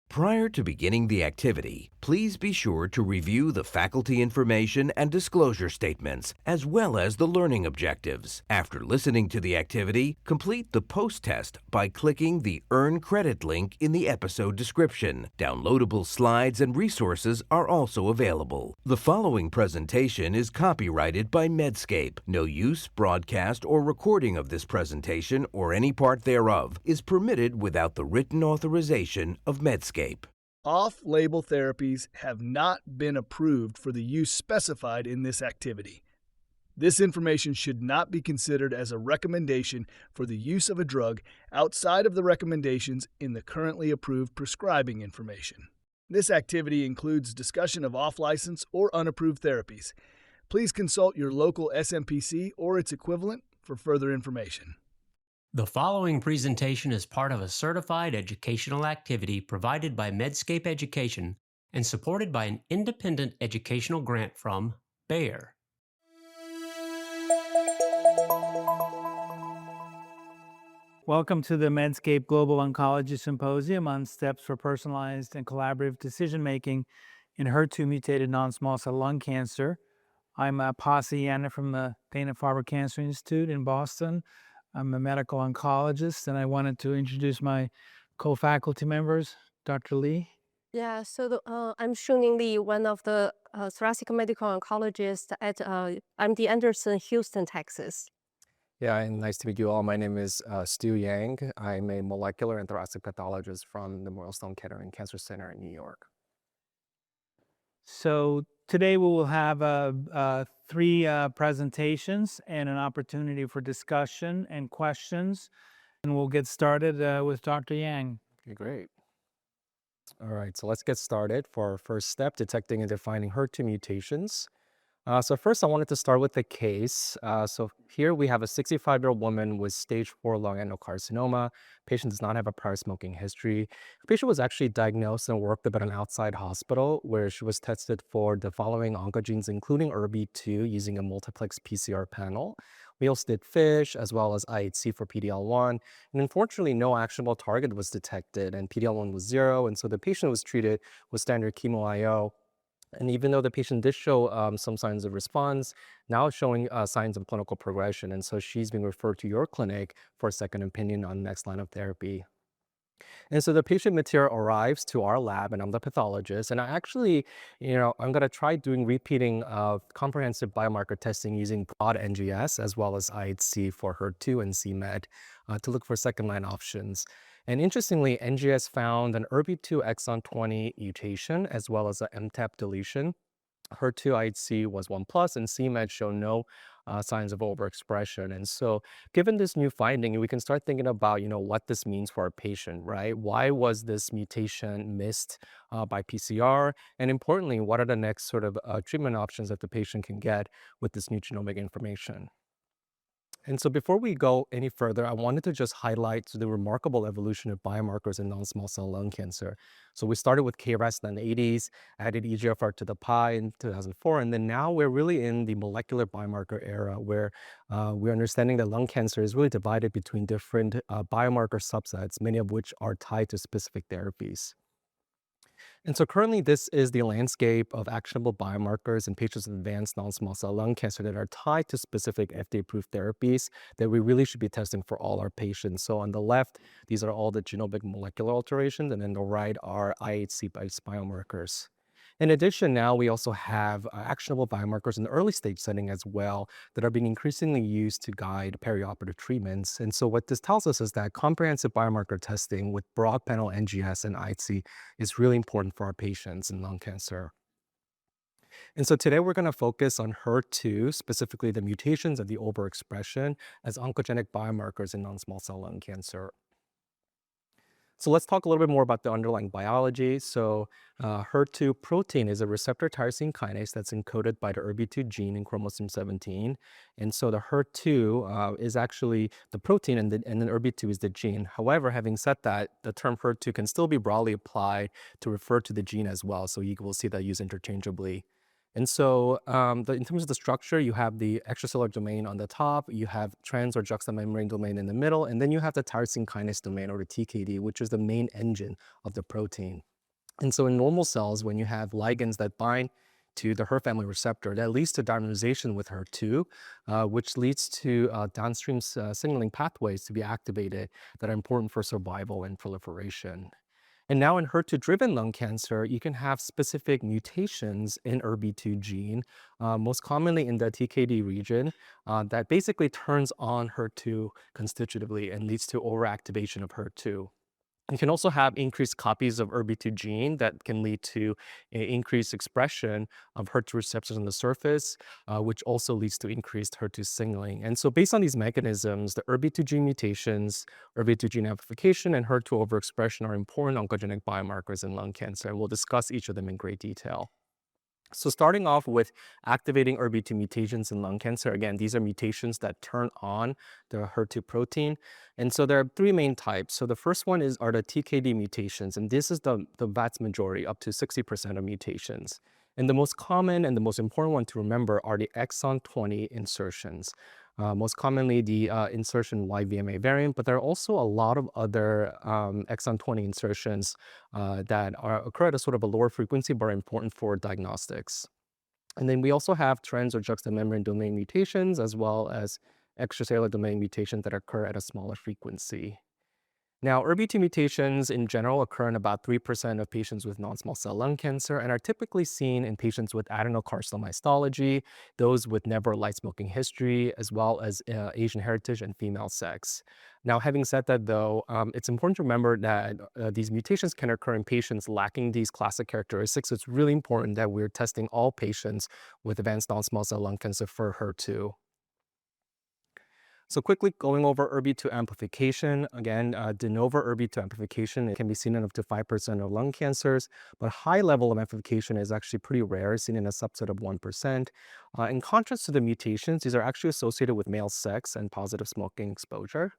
Prior to beginning the activity, please be sure to review the faculty information and disclosure statements, as well as the learning objectives. After listening to the activity, complete the post-test by clicking the Earn Credit link in the episode description. Downloadable slides and resources are also available. The following presentation is copyrighted by Medscape. No use, broadcast, or recording of this presentation or any part thereof is permitted without the written authorization of Medscape. Off-label therapies have not been approved for the use specified in this activity. This information should not be considered as a recommendation for the use of a drug outside of the recommendations in the currently approved prescribing information. This activity includes discussion of off-license or unapproved therapies. Please consult your local SMPC or its equivalent for further information. The following presentation is part of a certified educational activity provided by Medscape Education and supported by an independent educational grant from Bayer. Welcome to the Medscape Global Oncology Symposium on Steps for Personalized and Collaborative Decision-Making in HER2-mutated non-small cell lung cancer. I'm Pasi Yanna from the Dana-Farber Cancer Institute in Boston. I'm a medical oncologist, and I wanted to introduce my co-faculty members, Dr. Lee. Yeah, so I'm Shuning Lee, one of the thoracic medical oncologists at MD Anderson, Houston, Texas. Yeah, and nice to meet you all. My name is Stu Yang. I'm a molecular and thoracic pathologist from the Memorial Sloan Kettering Cancer Center in New York. So today we will have three presentations and an opportunity for discussion and questions. And we'll get started with Dr. Yang. Okay, great. All right, so let's get started for our first step, detecting and defining HER2 mutations. So first, I wanted to start with the case. So here we have a 65-year-old woman with stage 4 lung adenocarcinoma. Patient does not have a prior smoking history. The patient was actually diagnosed and worked up at an outside hospital where she was tested for the following oncogenes, including ERBB2, using a multiplex PCR panel. We also did FISH as well as IHC for PD-L1. And unfortunately, no actionable target was detected, and PD-L1 was 0. And so the patient was treated with standard chemo-IO. And even though the patient did show some signs of response, now it's showing signs of clinical progression. And so she's being referred to your clinic for a second opinion on next line of therapy. And so the patient material arrives to our lab, and I'm the pathologist. And I actually, I'm going to try doing repeating comprehensive biomarker testing using broad NGS as well as IHC for HER2 and c-Met to look for second line options. And interestingly, NGS found an ERBB2 exon 20 mutation as well as an MTAP deletion. HER2 IHC was 1+, and c-Met showed no signs of overexpression. And so given this new finding, we can start thinking about, what this means for our patient, right? Why was this mutation missed by PCR? And importantly, what are the next sort of treatment options that the patient can get with this new genomic information? And so before we go any further, I wanted to just highlight the remarkable evolution of biomarkers in non-small cell lung cancer. So we started with KRAS in the 80s, added EGFR to the pie in 2004, and then now we're really in the molecular biomarker era where we're understanding that lung cancer is really divided between different biomarker subsets, many of which are tied to specific therapies. And so currently, this is the landscape of actionable biomarkers in patients with advanced non-small cell lung cancer that are tied to specific FDA-approved therapies that we really should be testing for all our patients. So on the left, these are all the genomic molecular alterations, and then the right are IHC-based biomarkers. In addition, now we also have actionable biomarkers in the early stage setting as well that are being increasingly used to guide perioperative treatments. And so what this tells us is that comprehensive biomarker testing with broad panel NGS and IHC is really important for our patients in lung cancer. And so today we're going to focus on HER2, specifically the mutations and the overexpression as oncogenic biomarkers in non-small cell lung cancer. So let's talk a little bit more about the underlying biology. So HER2 protein is a receptor tyrosine kinase that's encoded by the ERBB2 gene in chromosome 17. And so the HER2 is actually the protein, and then ERBB2 is the gene. However, having said that, the term HER2 can still be broadly applied to refer to the gene as well. So you will see that used interchangeably. And so in terms of the structure, you have the extracellular domain on the top, you have trans or juxtamembrane domain in the middle, and then you have the tyrosine kinase domain, or the TKD, which is the main engine of the protein. And so in normal cells, when you have ligands that bind to the HER family receptor, that leads to dimerization with HER2, which leads to downstream signaling pathways to be activated that are important for survival and proliferation. And now in HER2-driven lung cancer, you can have specific mutations in ERBB2 gene, most commonly in the TKD region, that basically turns on HER2 constitutively and leads to overactivation of HER2. You can also have increased copies of ERBB2 gene that can lead to increased expression of HER2 receptors on the surface, which also leads to increased HER2 signaling. And so based on these mechanisms, the ERBB2 gene mutations, ERBB2 gene amplification, and HER2 overexpression are important oncogenic biomarkers in lung cancer. And we'll discuss each of them in great detail. So starting off with activating ERBB2 mutations in lung cancer, again, these are mutations that turn on the HER2 protein. And so there are three main types. So the first one are the TKD mutations, and this is the vast majority, up to 60% of mutations. And the most common and the most important one to remember are the exon 20 insertions. Most commonly the insertion YVMA variant, but there are also a lot of other exon 20 insertions that occur at a sort of a lower frequency but are important for diagnostics. And then we also have trans or juxtamembrane domain mutations as well as extracellular domain mutations that occur at a smaller frequency. Now, ERBB2 mutations in general occur in about 3% of patients with non-small cell lung cancer and are typically seen in patients with adenocarcinoma histology, those with never light smoking history, as well as Asian heritage and female sex. Now, having said that, though, it's important to remember that these mutations can occur in patients lacking these classic characteristics. So it's really important that we're testing all patients with advanced non-small cell lung cancer for HER2. So quickly going over ERBB2 amplification, again, de novo ERBB2 amplification, it can be seen in up to 5% of lung cancers, but high level of amplification is actually pretty rare, seen in a subset of 1%. In contrast to the mutations, these are actually associated with male sex and positive smoking exposure.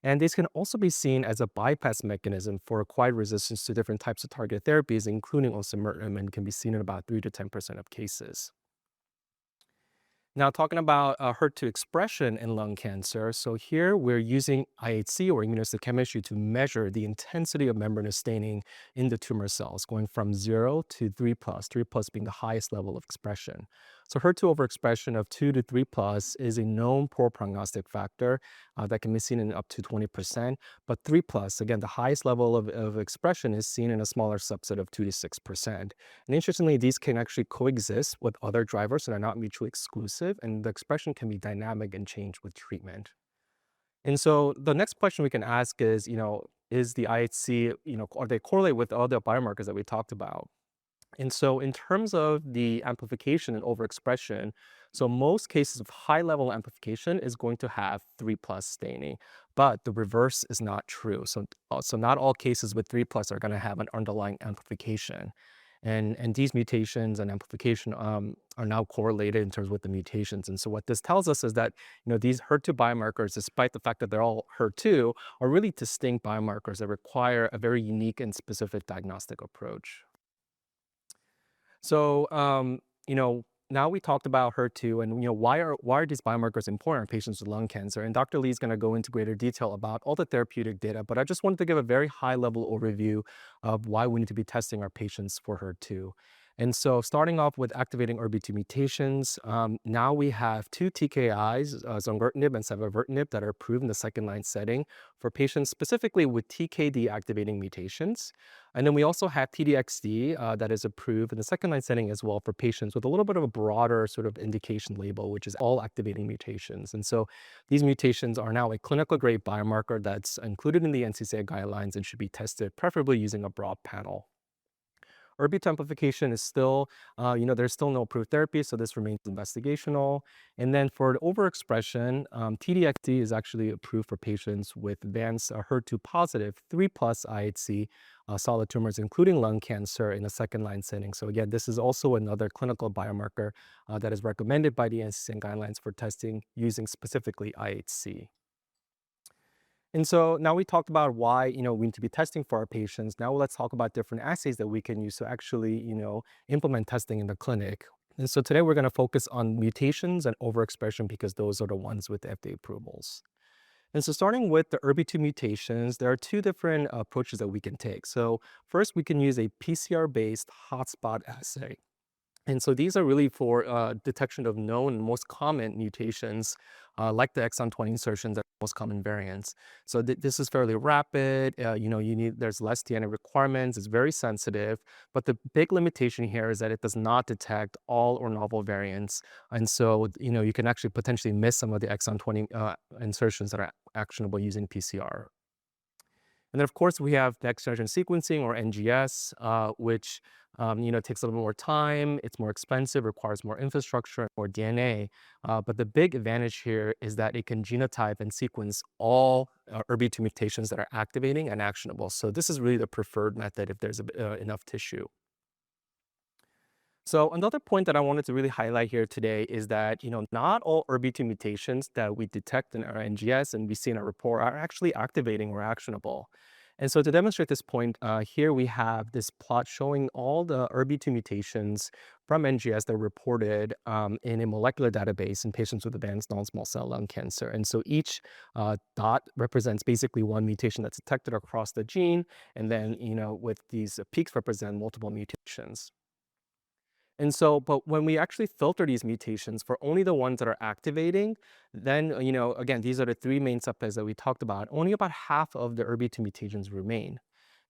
And these can also be seen as a bypass mechanism for acquired resistance to different types of targeted therapies, including osimertinib, and can be seen in about 3 to 10% of cases. Now, talking about HER2 expression in lung cancer, so here we're using IHC or immunohistochemistry to measure the intensity of membranous staining in the tumor cells, going from 0 to 3 plus being the highest level of expression. So HER2 overexpression of 2 to 3 plus is a known poor prognostic factor that can be seen in up to 20%, but 3 plus, again, the highest level of expression is seen in a smaller subset of 2 to 6%. And interestingly, these can actually coexist with other drivers that are not mutually exclusive, and the expression can be dynamic and change with treatment. And so the next question we can ask is, is the IHC, are they correlate with other biomarkers that we talked about? And so in terms of the amplification and overexpression, so most cases of high-level amplification is going to have 3 plus staining, but the reverse is not true. So not all cases with 3 plus are going to have an underlying amplification. And these mutations and amplification are now correlated in terms with the mutations. And so what this tells us is that these HER2 biomarkers, despite the fact that they're all HER2, are really distinct biomarkers that require a very unique and specific diagnostic approach. So, now we talked about HER2 and why are these biomarkers important in patients with lung cancer? And Dr. Lee is going to go into greater detail about all the therapeutic data, but I just wanted to give a very high-level overview of why we need to be testing our patients for HER2. And so starting off with activating ERBB2 mutations, now we have two TKIs, zongertinib and sevavertinib, that are approved in the second-line setting for patients specifically with TKD activating mutations. And then we also have TDXD that is approved in the second-line setting as well for patients with a little bit of a broader sort of indication label, which is all activating mutations. And so these mutations are now a clinical-grade biomarker that's included in the NCCN guidelines and should be tested preferably using a broad panel. ERBB2 amplification is still, there's still no approved therapy, so this remains investigational. And then for the overexpression, TDXD is actually approved for patients with advanced HER2 positive 3 plus IHC solid tumors, including lung cancer in a second-line setting. So again, this is also another clinical biomarker that is recommended by the NCCN guidelines for testing using specifically IHC. And so now we talked about why, we need to be testing for our patients. Now let's talk about different assays that we can use to actually, implement testing in the clinic. And so today we're going to focus on mutations and overexpression because those are the ones with FDA approvals. And so starting with the ERBB2 mutations, there are two different approaches that we can take. So first, we can use a PCR-based hotspot assay. And so these are really for detection of known and most common mutations, like the exon 20 insertions that are most common variants. So this is fairly rapid. There's less DNA requirements. It's very sensitive. But the big limitation here is that it does not detect all or novel variants. And so, you can actually potentially miss some of the exon 20 insertions that are actionable using PCR. And then, of course, we have next generation sequencing, or NGS, which takes a little more time. It's more expensive, requires more infrastructure, more DNA. But the big advantage here is that it can genotype and sequence all ERBB2 mutations that are activating and actionable. So this is really the preferred method if there's enough tissue. So another point that I wanted to really highlight here today is that, not all ERBB2 mutations that we detect in our NGS and we see in our report are actually activating or actionable. And so to demonstrate this point, here we have this plot showing all the ERBB2 mutations from NGS that are reported in a molecular database in patients with advanced non-small cell lung cancer. And so each dot represents basically one mutation that's detected across the gene, and then, with these peaks represent multiple mutations. And so, but when we actually filter these mutations for only the ones that are activating, then, again, these are the three main subtypes that we talked about. Only about half of the ERBB2 mutations remain.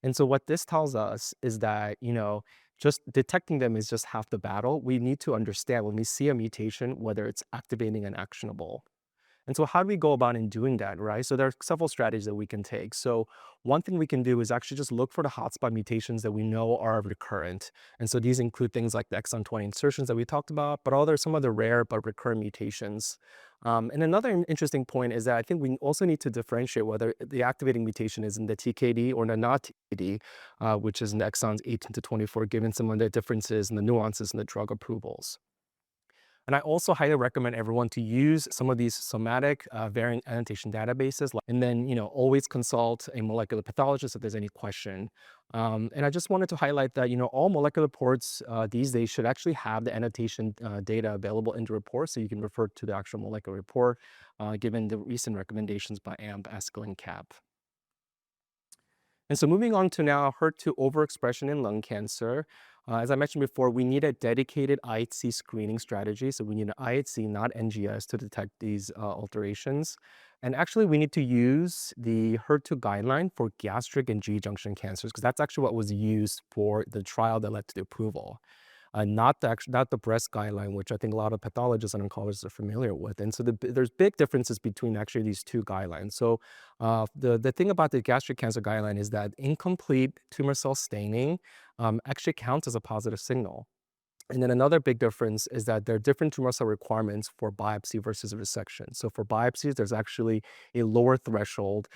And so what this tells us is that, just detecting them is just half the battle. We need to understand when we see a mutation, whether it's activating and actionable. And so how do we go about in doing that, right? So there are several strategies that we can take. So one thing we can do is actually just look for the hotspot mutations that we know are recurrent. And so these include things like the exon 20 insertions that we talked about, but some of the rare but recurrent mutations. And another interesting point is that I think we also need to differentiate whether the activating mutation is in the TKD or the not TKD, which is in the exons 18 to 24, given some of the differences and the nuances in the drug approvals. And I also highly recommend everyone to use some of these somatic variant annotation databases, and then, always consult a molecular pathologist if there's any question. And I just wanted to highlight that, all molecular reports these days should actually have the annotation data available in the report, so you can refer to the actual molecular report, given the recent recommendations by AMP, ASCO, and CAP. And so moving on to now HER2 overexpression in lung cancer. As I mentioned before, we need a dedicated IHC screening strategy. So we need an IHC, not NGS, to detect these alterations. And actually, we need to use the HER2 guideline for gastric and GE junction cancers, because that's actually what was used for the trial that led to the approval. Not the breast guideline, which I think a lot of pathologists and oncologists are familiar with. And so there's big differences between actually these two guidelines. So the thing about the gastric cancer guideline is that incomplete tumor cell staining actually counts as a positive signal. And then another big difference is that there are different tumor cell requirements for biopsy versus resection. So for biopsies, there's actually a lower threshold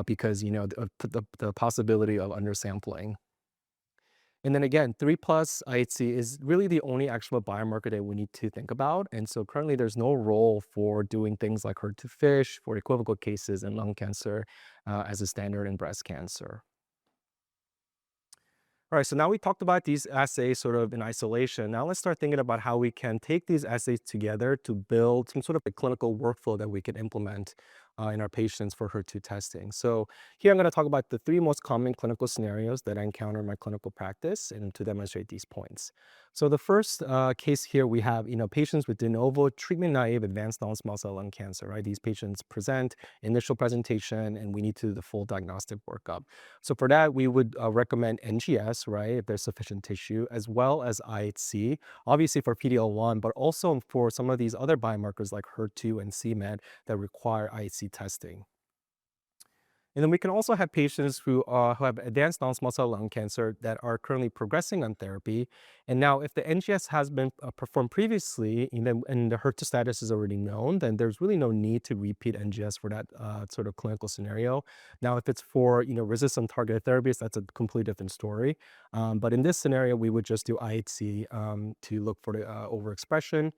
because, the possibility of undersampling. And then again, 3+ IHC is really the only actual biomarker that we need to think about. And so currently there's no role for doing things like HER2 FISH for equivocal cases in lung cancer as a standard in breast cancer. All right, so now we talked about these assays sort of in isolation. Now let's start thinking about how we can take these assays together to build some sort of a clinical workflow that we can implement in our patients for HER2 testing. So here I'm going to talk about the three most common clinical scenarios that I encounter in my clinical practice and to demonstrate these points. So the first case here, we have patients with de novo treatment-naive advanced non-small cell lung cancer, right? These patients present, initial presentation, and we need to do the full diagnostic workup. So for that, we would recommend NGS, right, if there's sufficient tissue, as well as IHC, obviously for PD-L1, but also for some of these other biomarkers like HER2 and c-Met that require IHC testing. And then we can also have patients who have advanced non-small cell lung cancer that are currently progressing on therapy. And now if the NGS has been performed previously and the HER2 status is already known, then there's really no need to repeat NGS for that sort of clinical scenario. Now, if it's for resistant targeted therapies, that's a completely different story. But in this scenario, we would just do IHC to look for the overexpression.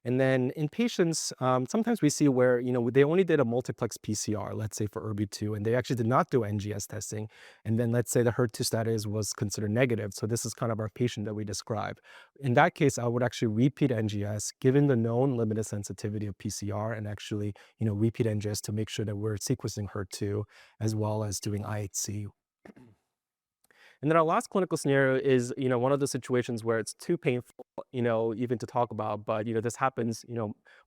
And then in patients, sometimes we see where, they only did a multiplex PCR, let's say for ERBB2, and they actually did not do NGS testing. And then let's say the HER2 status was considered negative. So this is kind of our patient that we describe. In that case, I would actually repeat NGS, given the known limited sensitivity of PCR, and actually, repeat NGS to make sure that we're sequencing HER2 as well as doing IHC. And then our last clinical scenario is, one of the situations where it's too painful, even to talk about, but, this happens,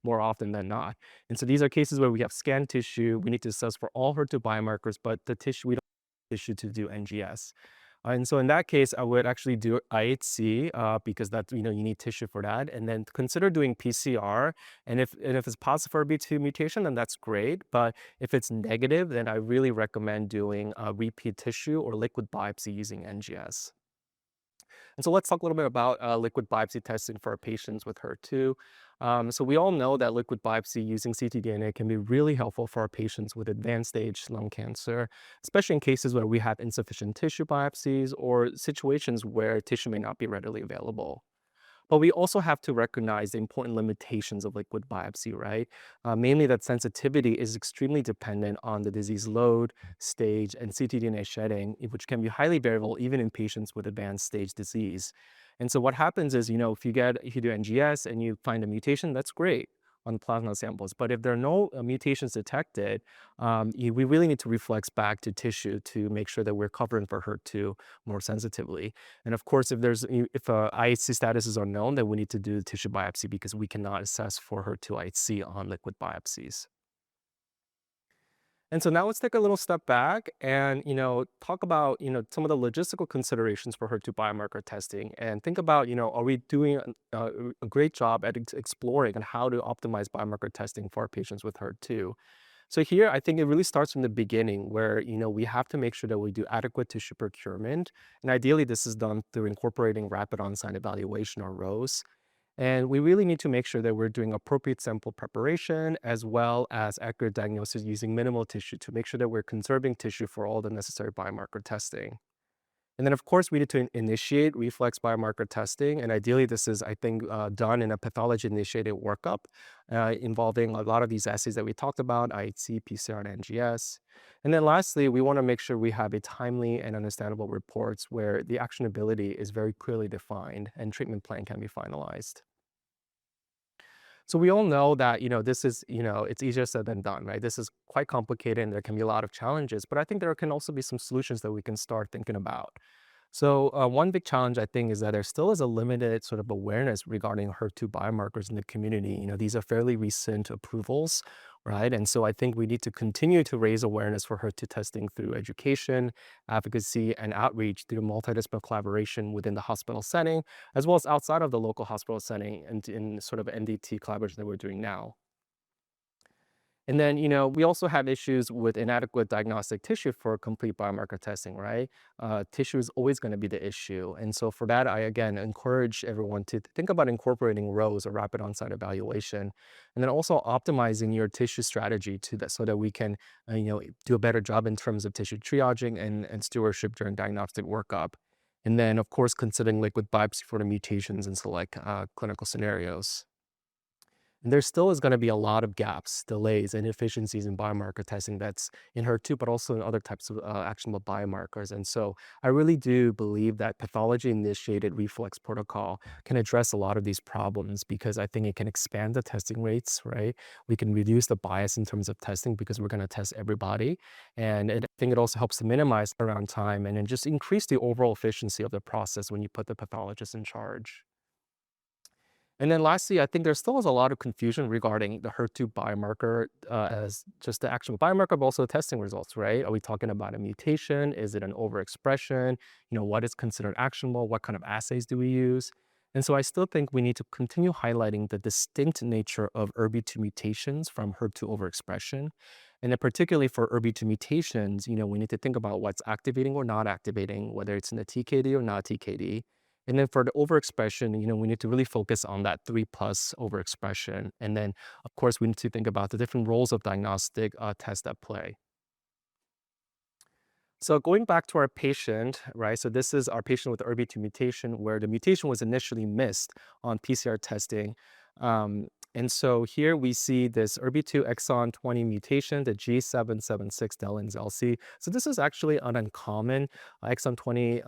more often than not. And so these are cases where we have scanned tissue, we need to assess for all HER2 biomarkers, but the tissue, we don't have tissue to do NGS. And so in that case, I would actually do IHC because that, you need tissue for that. And then consider doing PCR. And if it's positive for ERBB2 mutation, then that's great. But if it's negative, then I really recommend doing repeat tissue or liquid biopsy using NGS. And so let's talk a little bit about liquid biopsy testing for our patients with HER2. So we all know that liquid biopsy using ctDNA can be really helpful for our patients with advanced stage lung cancer, especially in cases where we have insufficient tissue biopsies or situations where tissue may not be readily available. But we also have to recognize the important limitations of liquid biopsy, right? Mainly that sensitivity is extremely dependent on the disease load, stage, and ctDNA shedding, which can be highly variable even in patients with advanced stage disease. And so what happens is, if you do NGS and you find a mutation, that's great on the plasma samples. But if there are no mutations detected, we really need to reflex back to tissue to make sure that we're covering for HER2 more sensitively. And of course, if IHC status is unknown, then we need to do tissue biopsy because we cannot assess for HER2 IHC on liquid biopsies. And so now let's take a little step back and, talk about, some of the logistical considerations for HER2 biomarker testing and think about, are we doing a great job at exploring and how to optimize biomarker testing for our patients with HER2. So here, I think it really starts from the beginning where, we have to make sure that we do adequate tissue procurement. And ideally, this is done through incorporating rapid on-site evaluation or ROSE. And we really need to make sure that we're doing appropriate sample preparation as well as accurate diagnosis using minimal tissue to make sure that we're conserving tissue for all the necessary biomarker testing. And then, of course, we need to initiate reflex biomarker testing. And ideally, this is, I think, done in a pathology-initiated workup involving a lot of these assays that we talked about, IHC, PCR, and NGS. And then lastly, we want to make sure we have a timely and understandable reports where the actionability is very clearly defined and treatment plan can be finalized. So we all know that, this is, it's easier said than done, right? This is quite complicated and there can be a lot of challenges, but I think there can also be some solutions that we can start thinking about. So one big challenge I think is that there still is a limited sort of awareness regarding HER2 biomarkers in the community. These are fairly recent approvals, right? And so I think we need to continue to raise awareness for HER2 testing through education, advocacy, and outreach through multidisciplinary collaboration within the hospital setting, as well as outside of the local hospital setting and in sort of NDT collaboration that we're doing now. And then, we also have issues with inadequate diagnostic tissue for complete biomarker testing, right? Tissue is always going to be the issue. And so for that, I, again, encourage everyone to think about incorporating ROSE or rapid on-site evaluation, and then also optimizing your tissue strategy to that so that we can, do a better job in terms of tissue triaging and stewardship during diagnostic workup. And then, of course, considering liquid biopsy for the mutations in select clinical scenarios. And there still is going to be a lot of gaps, delays, and inefficiencies in biomarker testing that's in HER2, but also in other types of actionable biomarkers. And so I really do believe that pathology-initiated reflex protocol can address a lot of these problems because I think it can expand the testing rates, right? We can reduce the bias in terms of testing because we're going to test everybody. And I think it also helps to minimize turnaround time and then just increase the overall efficiency of the process when you put the pathologist in charge. And then lastly, I think there still is a lot of confusion regarding the HER2 biomarker as just the actual biomarker, but also the testing results, right? Are we talking about a mutation? Is it an overexpression? What is considered actionable? What kind of assays do we use? And so I still think we need to continue highlighting the distinct nature of ERBB2 mutations from HER2 overexpression. And then particularly for ERBB2 mutations, we need to think about what's activating or not activating, whether it's in the TKD or not TKD. And then for the overexpression, we need to really focus on that 3+ overexpression. And then, of course, we need to think about the different roles of diagnostic tests at play. So going back to our patient, right? So this is our patient with the ERBB2 mutation where the mutation was initially missed on PCR testing. And so here we see this ERBB2 exon 20 mutation, the G776 So this is actually an uncommon exon 20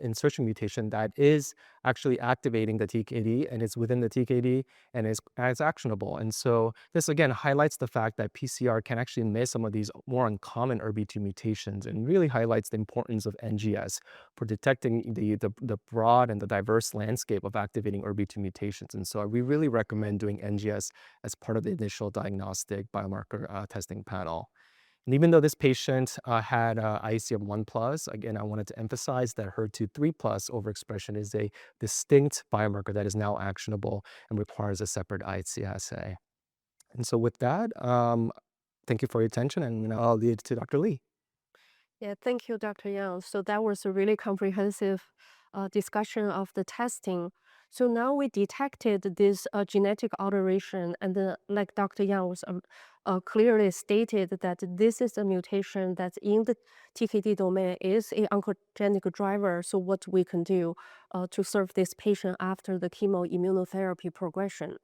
insertion mutation that is actually activating the TKD, and it's within the TKD and is actionable. And so this again highlights the fact that PCR can actually miss some of these more uncommon ERBB2 mutations, and really highlights the importance of NGS for detecting the broad and the diverse landscape of activating ERBB2 mutations. And so we really recommend doing NGS as part of the initial diagnostic biomarker testing panel. And even though this patient had IEC of 1 plus, again, I wanted to emphasize that HER2 3 plus overexpression is a distinct biomarker that is now actionable and requires a separate IHC assay. And so with that, thank you for your attention, and I'll lead it to Dr. Lee. Yeah, thank you, Dr. Yang. So that was a really comprehensive discussion of the testing. So now we detected this genetic alteration, and like Dr. Yang was clearly stated that this is a mutation that's in the TKD domain, is a oncogenic driver. So what we can do to serve this patient after the chemoimmunotherapy progression.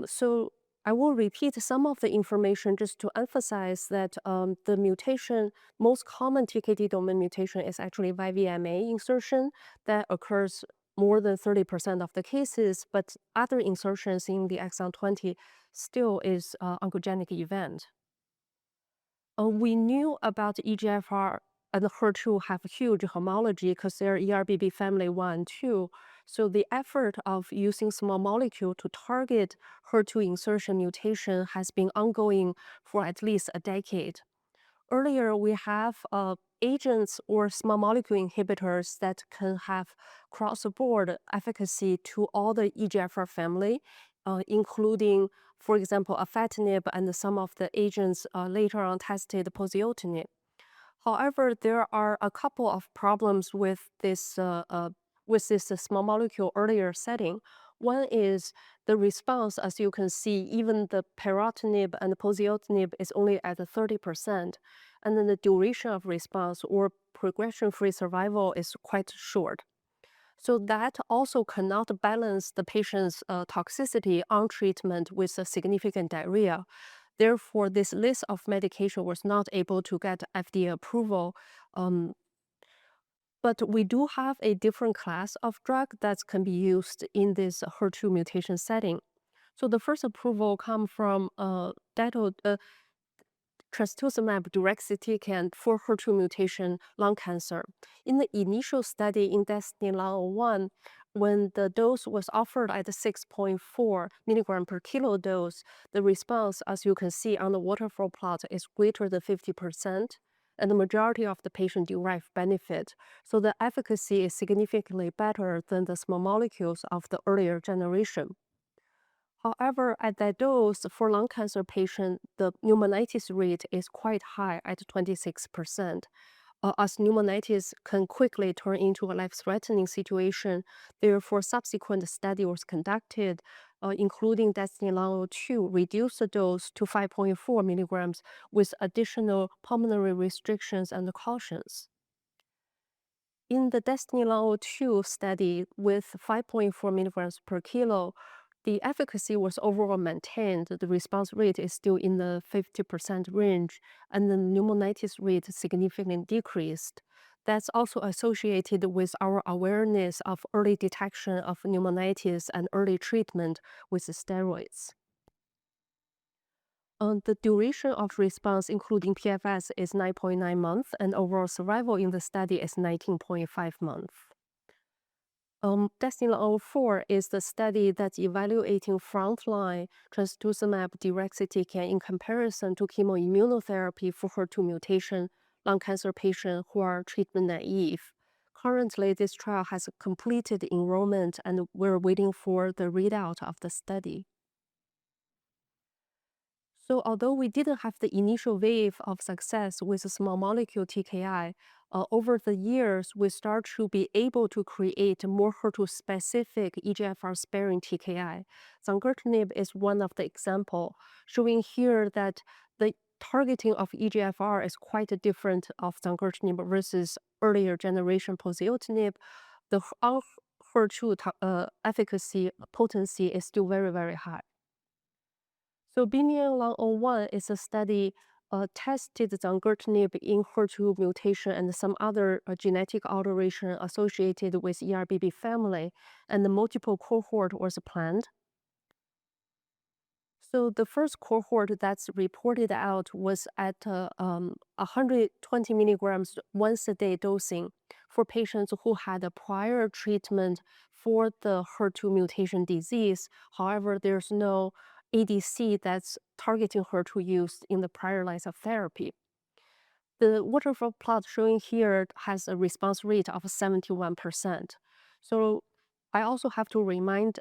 So I will repeat some of the information just to emphasize that the mutation, most common TKD domain mutation is actually YVMA insertion that occurs more than 30% of the cases, but other insertions in the exon 20 still is oncogenic event. We knew about EGFR and HER2 have huge homology because they're ERBB family 1 and 2. So the effort of using small molecule to target HER2 insertion mutation has been ongoing for at least a decade. Earlier, we have agents or small molecule inhibitors that can have cross-board efficacy to all the EGFR family, including, for example, afatinib and some of the agents later on tested poziotinib. However, there are a couple of problems with this small molecule earlier setting. One is the response, as you can see, even the peritinib and poziotinib is only at 30%, and then the duration of response or progression-free survival is quite short. So that also cannot balance the patient's toxicity on treatment with a significant diarrhea. Therefore, this list of medication was not able to get FDA approval. But we do have a different class of drug that can be used in this HER2 mutation setting. So the first approval come from trastuzumab deruxtecan for HER2 mutation lung cancer. In the initial study in DESTINY-Lung01, when the dose was offered at the 6.4 milligram per kilo dose, the response, as you can see on the waterfall plot, is greater than 50%, and the majority of the patient derive benefit. So the efficacy is significantly better than the small molecules of the earlier generation. However, at that dose, for lung cancer patient, the pneumonitis rate is quite high at 26%. As pneumonitis can quickly turn into a life-threatening situation, therefore subsequent study was conducted, including DESTINY-Lung02, reduced the dose to 5.4 milligrams with additional pulmonary restrictions and cautions. In the DESTINY-Lung02 study with 5.4 milligrams per kilo, the efficacy was overall maintained. The response rate is still in the 50% range, and the pneumonitis rate significantly decreased. That's also associated with our awareness of early detection of pneumonitis and early treatment with steroids. The duration of response, including PFS, is 9.9 months, and overall survival in the study is 19.5 months. DESTINY-Lung04 is the study that's evaluating frontline trastuzumab deruxtecan in comparison to chemoimmunotherapy for HER2 mutation lung cancer patients who are treatment naive. Currently, this trial has completed enrollment, and we're waiting for the readout of the study. So although we didn't have the initial wave of success with a small molecule TKI, over the years, we start to be able to create more HER2-specific EGFR-sparing TKI. Zangertinib is one of the example, showing here that the targeting of EGFR is quite different of zangertinib versus earlier generation poziotinib. The HER2 efficacy potency is still very, very high. So BMN-101 is a study tested zangertinib in HER2 mutation and some other genetic alteration associated with ERBB family, and the multiple cohort was planned. So the first cohort that's reported out was at 120 milligrams once a day dosing for patients who had a prior treatment for the HER2 mutation disease. However, there's no ADC that's targeting HER2 used in the prior lines of therapy. The waterfall plot showing here has a response rate of 71%. So I also have to remind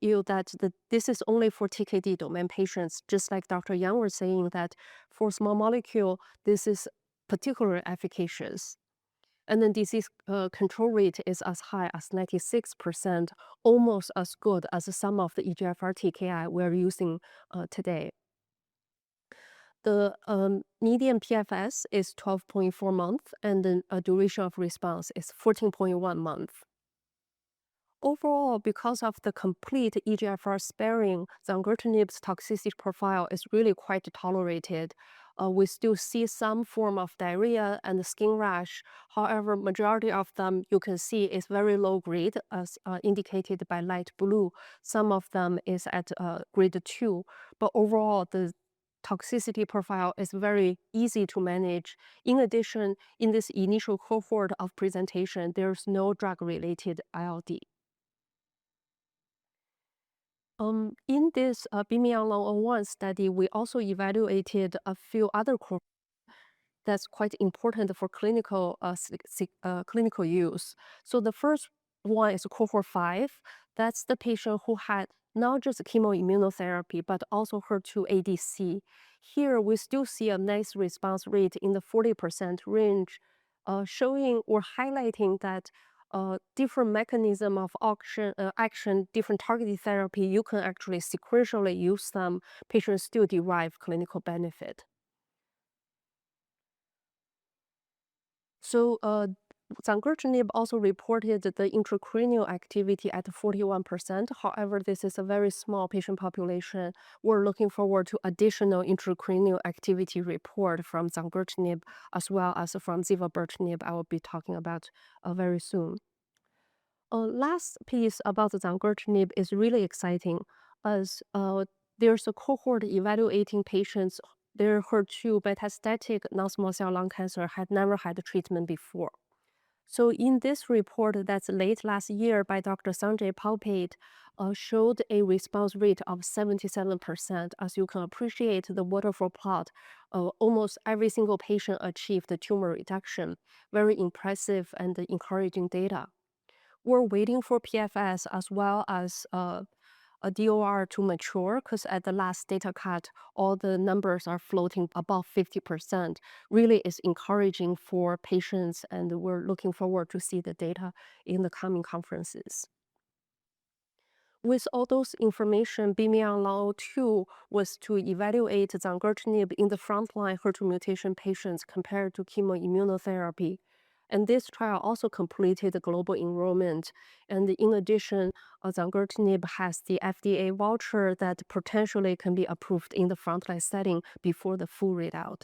you that this is only for TKD domain patients, just like Dr. Yang was saying that for small molecule, this is particularly efficacious. And then disease control rate is as high as 96%, almost as good as some of the EGFR TKI we're using today. The median PFS is 12.4 months, and the duration of response is 14.1 months. Overall, because of the complete EGFR sparing, zangertinib's toxicity profile is really quite tolerated. We still see some form of diarrhea and skin rash. However, majority of them you can see is very low grade, as indicated by light blue. Some of them is at grade 2, but overall the toxicity profile is very easy to manage. In addition, in this initial cohort of presentation, there's no drug-related ILD. In this BMN-101 study, we also evaluated a few other cohorts that's quite important for clinical use. So the first one is cohort 5. That's the patient who had not just chemoimmunotherapy, but also HER2 ADC. Here, we still see a nice response rate in the 40% range, showing or highlighting that different mechanism of action, different targeted therapy, you can actually sequentially use them. Patients still derive clinical benefit. So zangertinib also reported the intracranial activity at 41%. However, this is a very small patient population. We're looking forward to additional intracranial activity report from zangertinib as well as from zivobertinib I will be talking about very soon. Last piece about the zangertinib is really exciting, as there's a cohort evaluating patients, their HER2 metastatic non-small cell lung cancer had never had treatment before. So in this report that's late last year by Dr. Sanjay Palpate, showed a response rate of 77%. As you can appreciate the waterfall plot, almost every single patient achieved tumor reduction. Very impressive and encouraging data. We're waiting for PFS as well as a DOR to mature, because at the last data cut, all the numbers are floating above 50%. Really is encouraging for patients, and we're looking forward to see the data in the coming conferences. With all those information, BMN-102 was to evaluate zangertinib in the frontline HER2 mutation patients compared to chemoimmunotherapy. And this trial also completed the global enrollment. And in addition, zangertinib has the FDA voucher that potentially can be approved in the frontline setting before the full readout.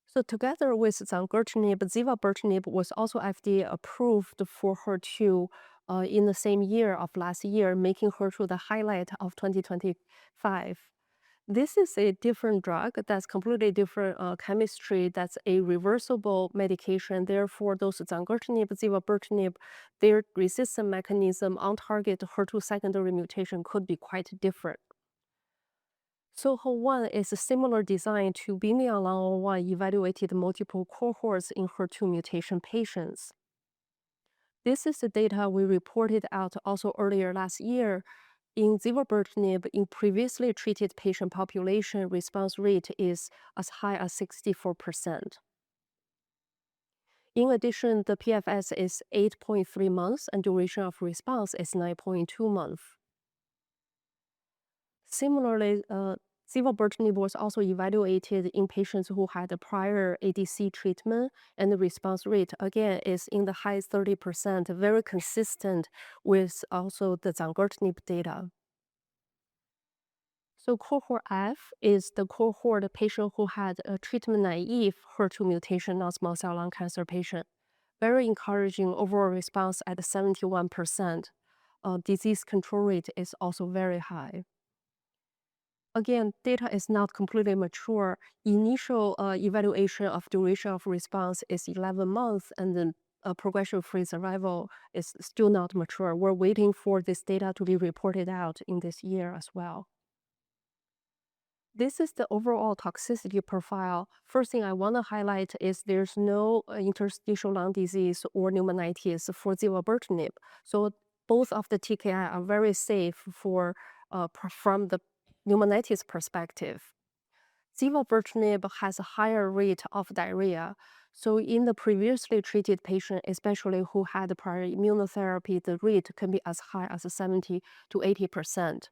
So together with zangertinib, zivobertinib was also FDA approved for HER2 in the same year of last year, making HER2 the highlight of 2025. This is a different drug that's completely different chemistry. That's a reversible medication. Therefore, those zangertinib, zivobertinib, their resistance mechanism on target HER2 secondary mutation could be quite different. SOHO-1 is a similar design to BMN-101, evaluated multiple cohorts in HER2 mutation patients. This is the data we reported out also earlier last year. In zivobertinib, in previously treated patient population, response rate is as high as 64%. In addition, the PFS is 8.3 months and duration of response is 9.2 months. Similarly, Zivobertinib was also evaluated in patients who had a prior ADC treatment, and the response rate, again, is in the high 30%, very consistent with also the zangertinib data. So cohort F is the cohort of patient who had a treatment-naive HER2 mutation non-small cell lung cancer patient. Very encouraging overall response at 71%. Disease control rate is also very high. Again, data is not completely mature. Initial evaluation of duration of response is 11 months, and then progression-free survival is still not mature. We're waiting for this data to be reported out in this year as well. This is the overall toxicity profile. First thing I want to highlight is there's no interstitial lung disease or pneumonitis for zivobertinib. So both of the TKI are very safe from the pneumonitis perspective. Zivobertinib has a higher rate of diarrhea. So in the previously treated patient, especially who had prior immunotherapy, the rate can be as high as 70 to 80%.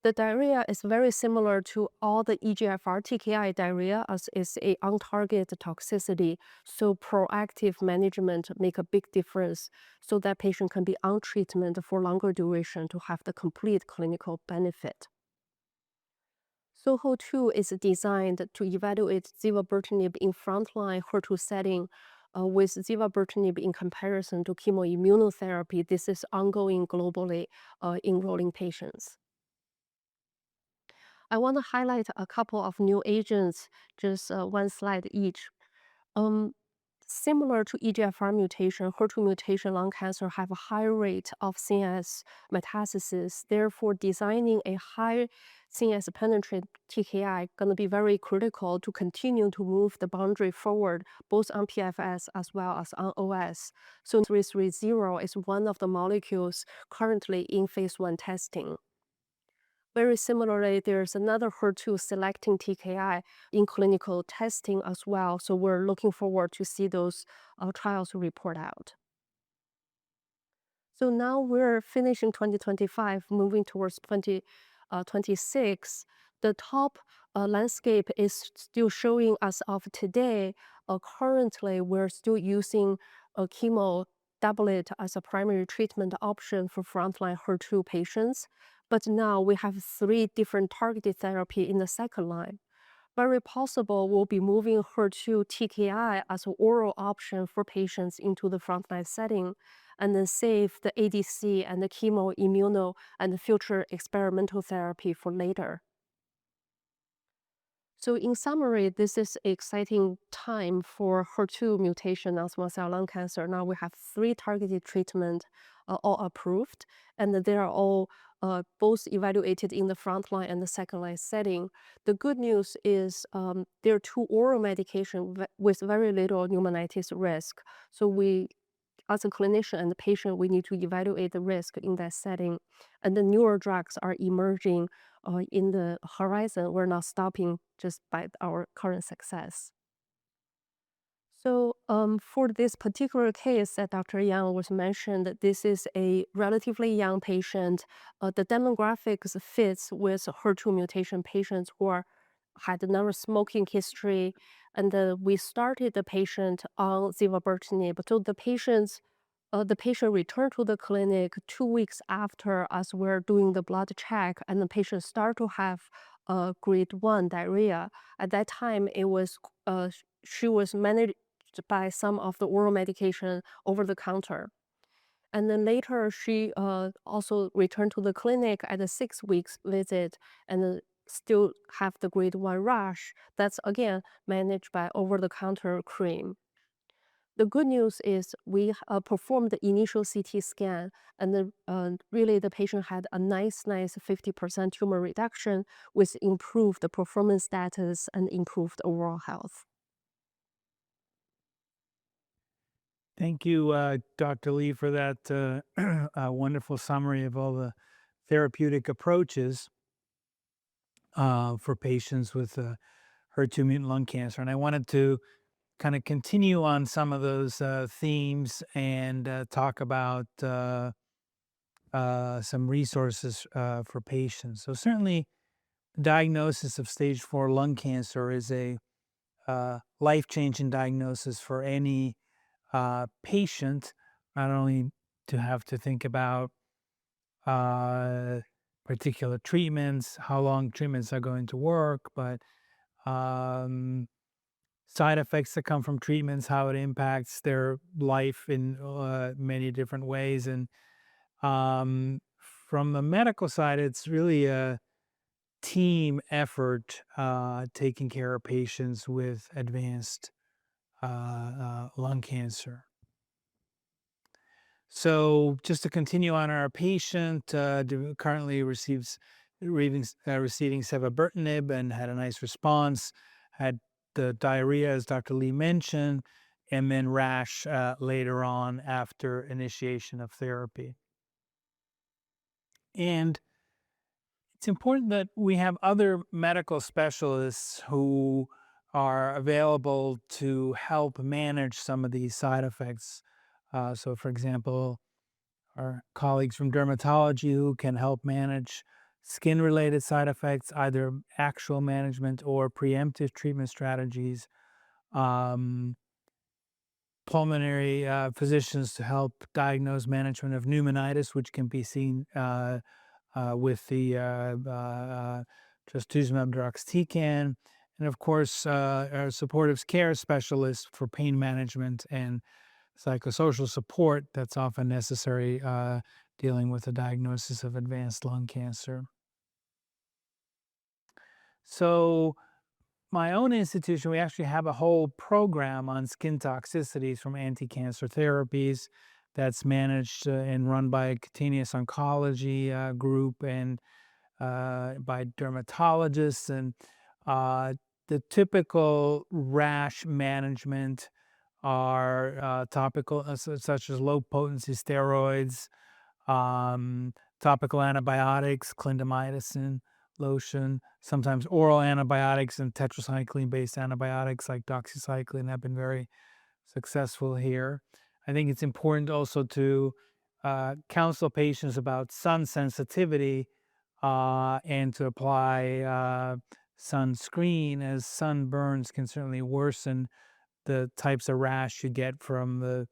The diarrhea is very similar to all the EGFR TKI diarrhea, as is a on-target toxicity. So proactive management make a big difference so that patient can be on treatment for longer duration to have the complete clinical benefit. SOHO-2 is designed to evaluate zivobertinib in frontline HER2 setting with zivobertinib in comparison to chemoimmunotherapy. This is ongoing globally enrolling patients. I want to highlight a couple of new agents, just one slide each. Similar to EGFR mutation, HER2 mutation lung cancer have a high rate of CNS metastasis. Therefore, designing a high CNS penetrant TKI going to be very critical to continue to move the boundary forward, both on PFS as well as on OS. So 330 is one of the molecules currently in phase 1 testing. Very similarly, there's another HER2 selecting TKI in clinical testing as well. So we're looking forward to see those trials report out. So now we're finishing 2025, moving towards 2026. The top landscape is still showing as of today. Currently, we're still using a chemo doublet as a primary treatment option for frontline HER2 patients. But now we have 3 different targeted therapy in the second line. Very possible we'll be moving HER2 TKI as an oral option for patients into the frontline setting, and then save the ADC and the chemo, immuno, and the future experimental therapy for later. So in summary, this is an exciting time for HER2 mutation non-small cell lung cancer. Now we have 3 targeted treatment all approved, and they are all both evaluated in the frontline and the second line setting. The good news is there are 2 oral medications with very little pneumonitis risk. So we, as a clinician and the patient, we need to evaluate the risk in that setting. And the newer drugs are emerging in the horizon. We're not stopping just by our current success. So for this particular case that Dr. Yang was mentioned, this is a relatively young patient. The demographics fits with HER2 mutation patients who had never smoking history. And we started the patient on zivobertinib. So the patient returned to the clinic 2 weeks after as we're doing the blood check, and the patient started to have grade 1 diarrhea. At that time, she was managed by some of the oral medication over the counter. And then later, she also returned to the clinic at a 6 weeks visit and still have the grade 1 rash. That's again managed by over-the-counter cream. The good news is we performed the initial CT scan, and really the patient had a nice 50% tumor reduction with improved performance status and improved overall health. Thank you, Dr. Lee, for that wonderful summary of all the therapeutic approaches for patients with HER2 mutant lung cancer. And I wanted to kind of continue on some of those themes and talk about some resources for patients. So certainly diagnosis of stage 4 lung cancer is a life-changing diagnosis for any patient, not only to have to think about uh, particular treatments, how long treatments are going to work, but um, side effects that come from treatments, how it impacts their life in many different ways. And um, from the medical side, it's really a team effort taking care of patients with advanced lung cancer. So, just to continue on, our patient currently receiving sevabertinib and had a nice response, had the diarrhea, as Dr. Lee mentioned, and then rash later on after initiation of therapy. And it's important that we have other medical specialists who are available to help manage some of these side effects. So, for example, our colleagues from dermatology who can help manage skin-related side effects, either actual management or preemptive treatment strategies. Um, Pulmonary physicians to help diagnose management of pneumonitis, which can be seen with the trastuzumab deruxtecan, and of course, our supportive care specialists for pain management and psychosocial support that's often necessary dealing with the diagnosis of advanced lung cancer. So, my own institution, we actually have a whole program on skin toxicities from anti-cancer therapies that's managed and run by a cutaneous oncology group and by dermatologists. And the typical rash management are topical, such as low potency steroids, topical antibiotics, clindamycin lotion, sometimes oral antibiotics and tetracycline-based antibiotics like doxycycline have been very successful here. I think it's important also to counsel patients about sun sensitivity and to apply sunscreen, as sunburns can certainly worsen the types of rash you get from the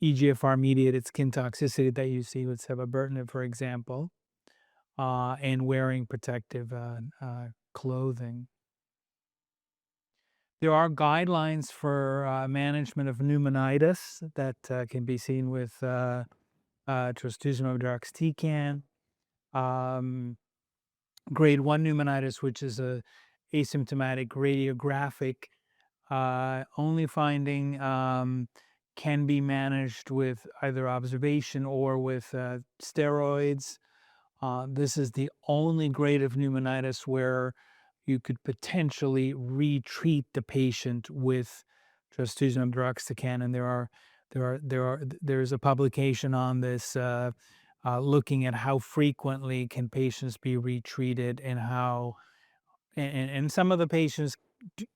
EGFR-mediated skin toxicity that you see with sevabertinib, for example, and wearing protective clothing. There are guidelines for management of pneumonitis that can be seen with trastuzumab deruxtecan. Grade 1 pneumonitis, which is a asymptomatic radiographic only finding, can be managed with either observation or with steroids. This is the only grade of pneumonitis where you could potentially retreat the patient with trastuzumab deruxtecan, and there's a publication on this looking at how frequently can patients be retreated and how and some of the patients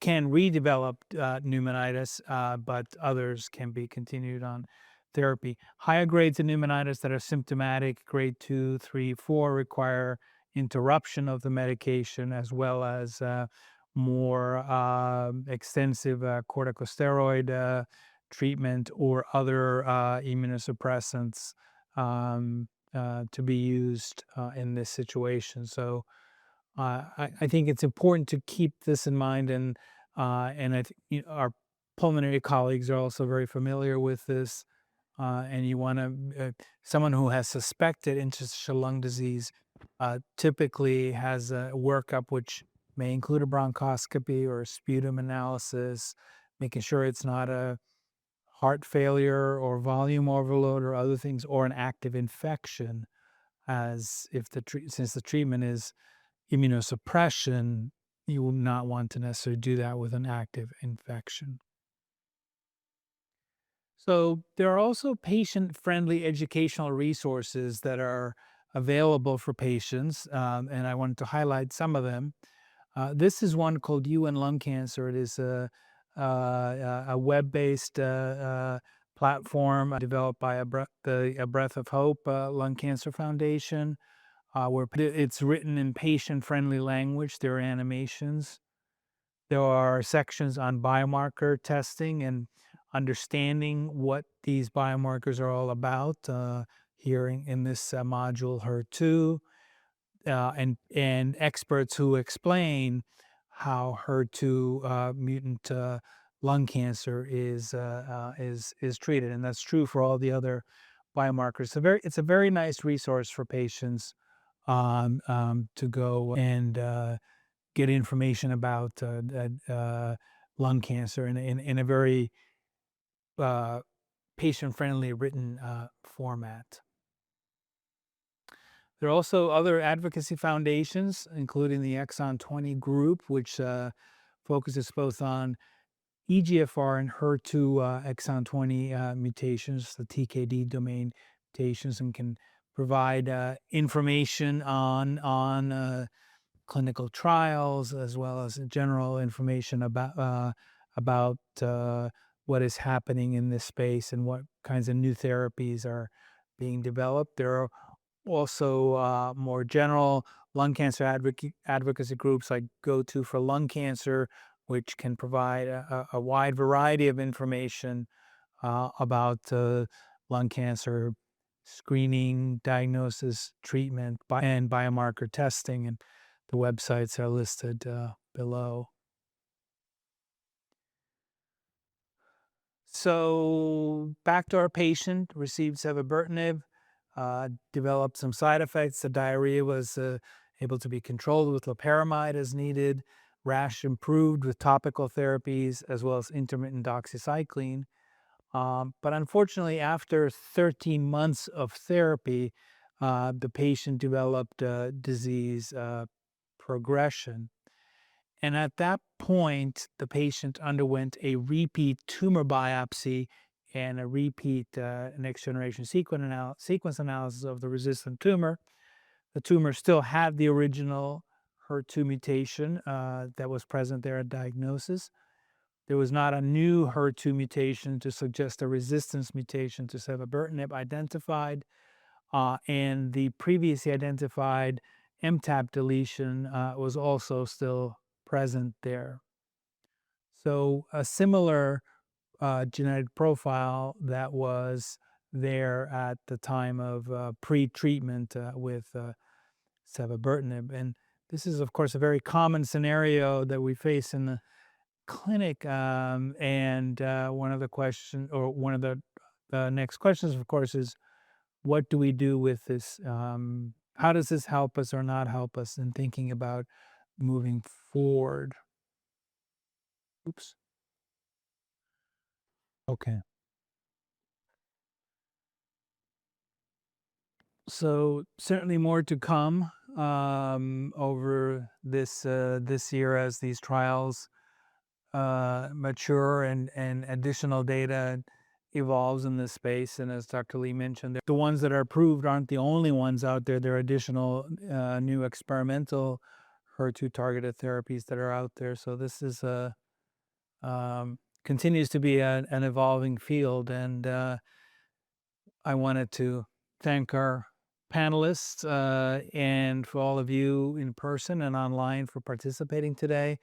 can redevelop pneumonitis, but others can be continued on therapy. Higher grades of pneumonitis that are symptomatic, grade 2, 3, 4, require interruption of the medication as well as more extensive corticosteroid treatment or other immunosuppressants to be used in this situation. So I think it's important to keep this in mind, and I think our pulmonary colleagues are also very familiar with this. And you want to someone who has suspected interstitial lung disease typically has a workup which may include a bronchoscopy or a sputum analysis, making sure it's not a heart failure or volume overload or other things, or an active infection, as if since the treatment is immunosuppression, you will not want to necessarily do that with an active infection. So there are also patient-friendly educational resources that are available for patients, and I wanted to highlight some of them. This is one called You and Lung Cancer. It is a web-based platform developed by a Breath of Hope Lung Cancer Foundation. where it's written in patient-friendly language. There are animations. There are sections on biomarker testing and understanding what these biomarkers are all about. Here in this module, HER2, and experts who explain how HER2 mutant lung cancer is treated, and that's true for all the other biomarkers. So it's a very nice resource for patients to go and get information about lung cancer in a very patient-friendly written format. There are also other advocacy foundations, including the Exon 20 group, which focuses both on EGFR and HER2 exon 20 mutations, the TKD domain mutations, and can provide information on clinical trials, as well as general information about what is happening in this space and what kinds of new therapies are being developed. There are also more general lung cancer advocacy groups like Go-To for Lung Cancer, which can provide a wide variety of information about lung cancer screening, diagnosis, treatment, and biomarker testing. And the websites are listed below. So back to our patient, received cevabertinib, developed some side effects. The diarrhea was able to be controlled with loperamide as needed. Rash improved with topical therapies as well as intermittent doxycycline. But unfortunately, after 13 months of therapy, the patient developed disease progression. And at that point, the patient underwent a repeat tumor biopsy and a repeat next-generation sequence analysis of the resistant tumor. The tumor still had the original HER2 mutation that was present there at diagnosis. There was not a new HER2 mutation to suggest a resistance mutation to cevabertinib identified, and the previously identified MTAP deletion was also still present there. So a similar genetic profile that was there at the time of pre-treatment with cevabertinib. And this is, of course, a very common scenario that we face in the clinic. And one of the next questions, of course, is what do we do with this? How does this help us or not help us in thinking about moving forward? Oops. Okay. So certainly more to come over this year as these trials mature and additional data evolves in this space. And as Dr. Lee mentioned, the ones that are approved aren't the only ones out there. There are additional new experimental HER2 targeted therapies that are out there. So this is continues to be an evolving field. And I wanted to thank our panelists and for all of you in person and online for participating today.